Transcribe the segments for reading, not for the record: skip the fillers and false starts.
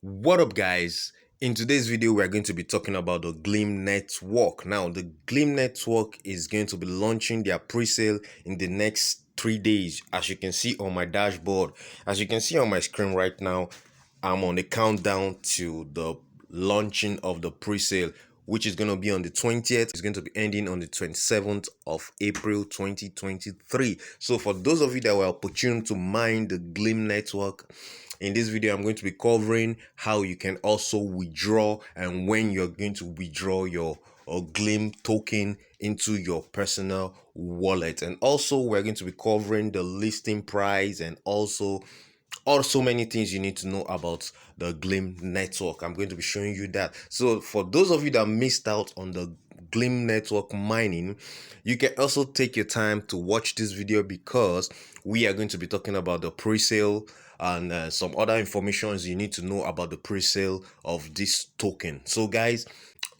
What up, guys? In today's video, we're going to be talking about the Glim network. Now, the Glim network is going to be launching their pre-sale in the next 3 days. As you can see on my dashboard, as you can see on my screen right now, I'm on the countdown to the launching of the pre-sale, which is going to be on the 20th. It's going to be ending on the 27th of April 2023. So for those of you that were opportune to mine the Glim network, in this video, I'm going to be covering how you can also withdraw and when you're going to withdraw your Glim token into your personal wallet. And also, we're going to be covering the listing price and also many things you need to know about the Glim network. I'm going to be showing you that. So for those of you that missed out on the Glim network mining, you can also take your time to watch this video because we are going to be talking about the pre-sale and some other informations you need to know about the pre-sale of this token. So guys,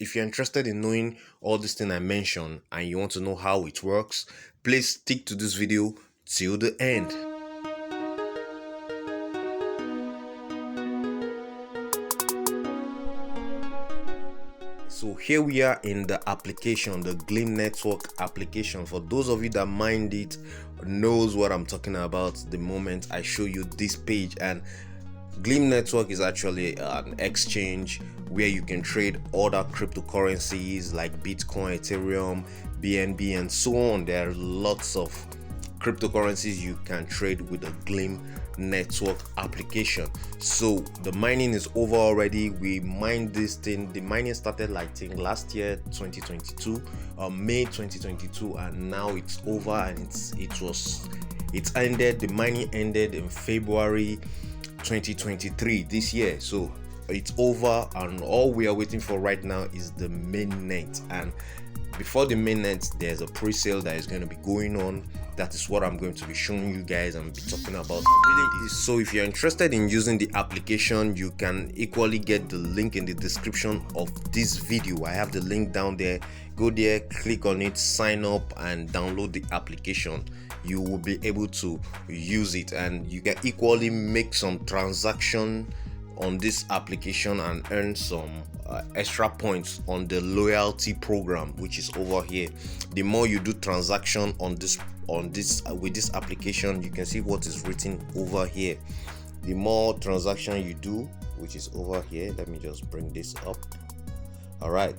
if you're interested in knowing all these things I mentioned and you want to know how it works, please stick to this video till the end. So here we are in the application, the Glim network application. For those of you that mind it, knows what I'm talking about the moment I show you this page. And Glim network is actually an exchange where you can trade other cryptocurrencies like Bitcoin, Ethereum, BNB, and so on. There are lots of cryptocurrencies you can trade with the Glim network application. So the mining is over already. We mined this thing. The mining started like I think last year, 2022, May 2022, and now it's over and it's ended. The mining ended in February 2023 this year. So it's over, and all we are waiting for right now is the mainnet. And before the mainnet, there's a pre-sale that is going to be going on. That is what I'm going to be showing you guys and be talking about. So if you're interested in using the application, you can equally get the link in the description of this video. I have the link down there. Go there, click on it, sign up and download the application. You will be able to use it, and you can equally make some transaction on this application and earn some extra points on the loyalty program, which is over here. The more you do transaction on this with this application, you can see what is written over here. The more transaction you do, which is over here, let me just bring this up. All right,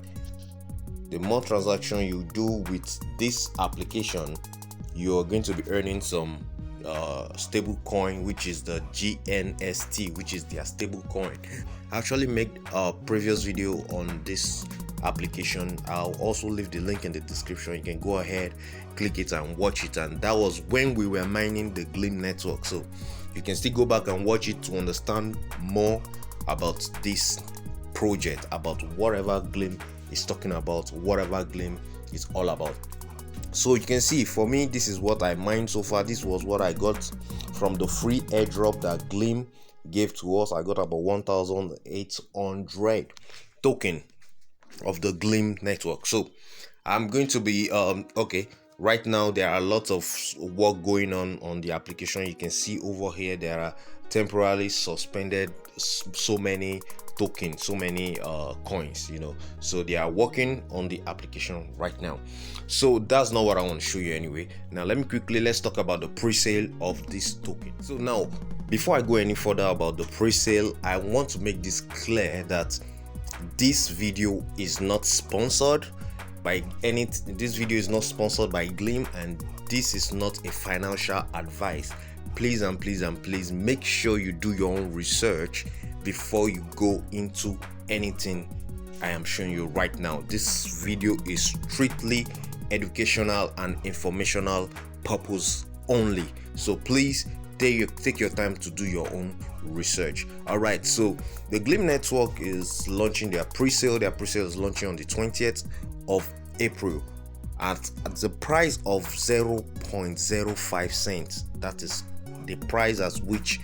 the more transaction you do with this application, you're going to be earning some stable coin, which is the GNST, which is their stable coin. I actually made a previous video on this application. I'll also leave the link in the description. You can go ahead, click it and watch it, and that was when we were mining the Glim network. So you can still go back and watch it to understand more about this project, about whatever Glim is talking about, whatever Glim is all about. So you can see, for me, this is what I mined so far. This was what I got from the free airdrop that Glim gave to us. I got about 1,800 token of the Glim network. So I'm going to be okay. Right now there are lots of work going on the application. You can see over here there are temporarily suspended so many tokens, so many coins, so they are working on the application right now. So that's not what I want to show you anyway. Now let's talk about the pre-sale of this token. So now, before I go any further about the pre-sale, I want to make this clear that this video is not sponsored by anything. This video is not sponsored by Glim, and this is not a financial advice. Please and please and please make sure you do your own research before you go into anything I am showing you right now. This video is strictly educational and informational purpose only. So please take your time to do your own research. All right, so the Glim network is launching their pre-sale. Their pre-sale is launching on the 20th of April at the price of 0.05 cents. That is the price at which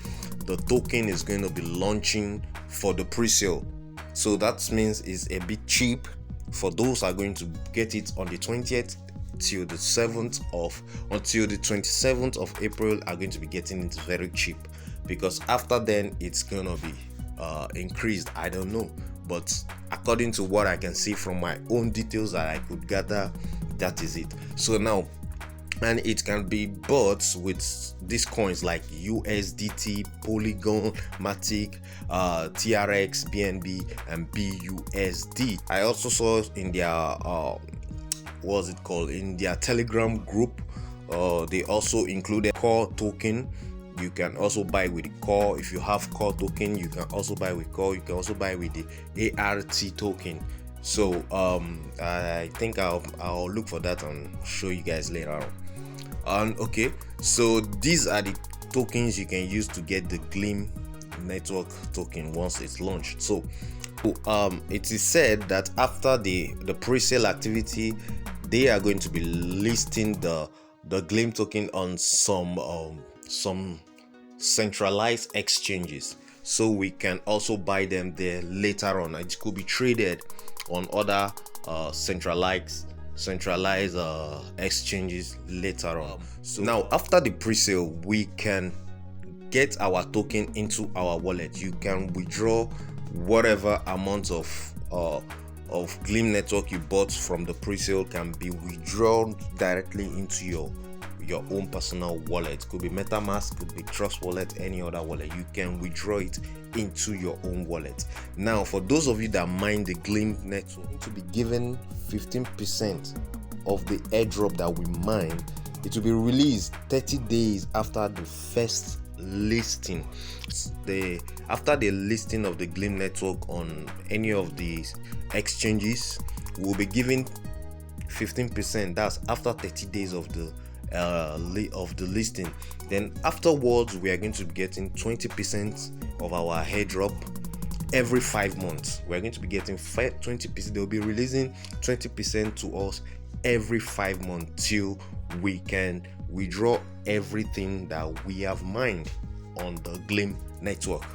the token is going to be launching for the pre-sale. So that means it's a bit cheap for those who are going to get it on the 20th till the 27th of April are going to be getting it very cheap, because after then it's gonna be increased. I don't know, but according to what I can see from my own details that I could gather, that is it. So now, and it can be bought with these coins like USDT, Polygon, Matic, TRX, BNB, and BUSD. I also saw in their what's it called, in their Telegram group, they also included core token. You can also buy with the core. If you have core token, you can also buy with core. You can also buy with the ART token. So I think I'll look for that and show you guys later on. Okay, so these are the tokens you can use to get the Glim network token once it's launched. So it is said that after the pre-sale activity, they are going to be listing the Glim token on some centralized exchanges, so we can also buy them there later on. It could be traded on other centralized exchanges later on. So now, after the pre-sale, we can get our token into our wallet. You can withdraw whatever amount of Glim network you bought from the pre-sale can be withdrawn directly into your own personal wallet. Could be MetaMask, could be Trust Wallet, any other wallet. You can withdraw it into your own wallet. Now, for those of you that mine the Glim network, to be given 15% of the airdrop that we mine. It will be released 30 days after the first listing. After the listing of the Glim network on any of these exchanges, we'll be giving 15%. That's after 30 days of the listing. Then afterwards, we are going to be getting 20% of our airdrop every 5 months. We're going to be getting 20%. They'll be releasing 20% to us every 5 months till we can withdraw everything that we have mined on the Glim network.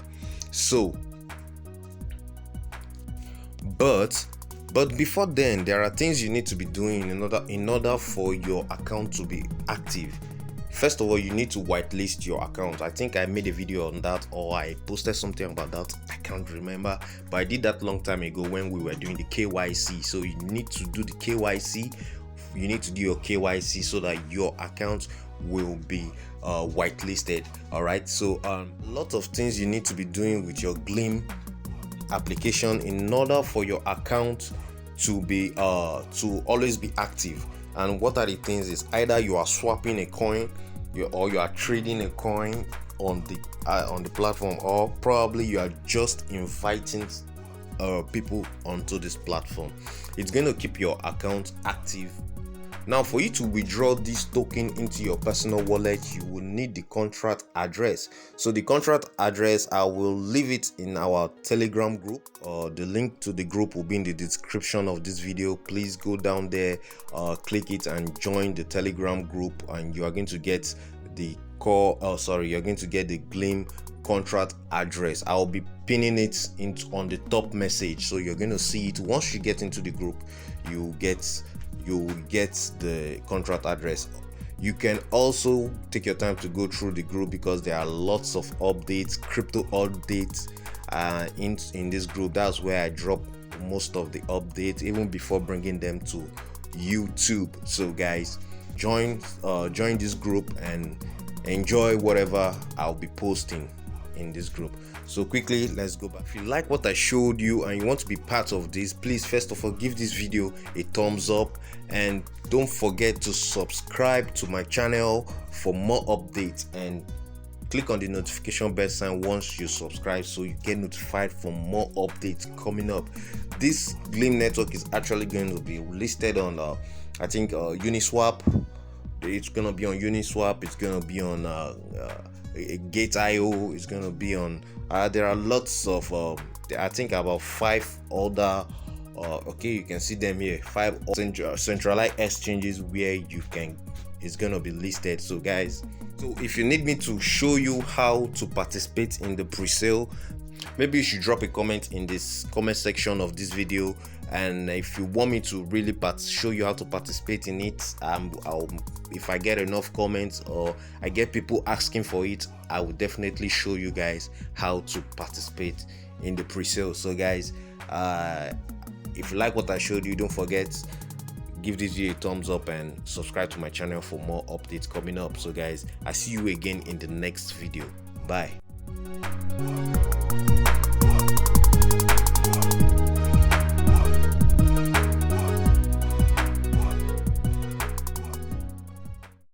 So, but before then, there are things you need to be doing in order for your account to be active. First of all, you need to whitelist your account. I think I made a video on that, or I posted something about that. I can't remember, but I did that long time ago when we were doing the KYC. So you need to do the KYC. You need to do your KYC so that your account will be whitelisted. All right. So a lot of things you need to be doing with your Glim application in order for your account to be to always be active. And what are the things is either you are swapping a coin, or you are trading a coin on the platform, or probably you are just inviting people onto this platform. It's going to keep your account active. Now, for you to withdraw this token into your personal wallet, you will need the contract address. So the contract address, I will leave it in our Telegram group. The link to the group will be in the description of this video. Please go down there, click it and join the Telegram group, and you are going to get the you're going to get the Glim contract address. I'll be pinning it on the top message, so you're going to see it. Once you get into the group, you get the contract address. You can also take your time to go through the group because there are lots of updates, crypto updates in this group. That's where I drop most of the updates, even before bringing them to YouTube. So guys, join this group and enjoy whatever I'll be posting in this group. So quickly, let's go back. If you like what I showed you and you want to be part of this, please first of all give this video a thumbs up, and don't forget to subscribe to my channel for more updates, and click on the notification bell sign once you subscribe so you get notified for more updates coming up. This Glim network is actually going to be listed on I think Uniswap. It's going to be on Uniswap. It's going to be on Gate.io. It's going to be on there are lots of I think about 5 other okay, you can see them here, 5 centralized exchanges where it's going to be listed. So guys, so if you need me to show you how to participate in the pre-sale, maybe you should drop a comment in this comment section of this video, and if you want me to really show you how to participate in it, if I get enough comments or I get people asking for it, I will definitely show you guys how to participate in the pre-sale. So guys, if you like what I showed you, don't forget, give this video a thumbs up and subscribe to my channel for more updates coming up. So guys, I see you again in the next video. Bye.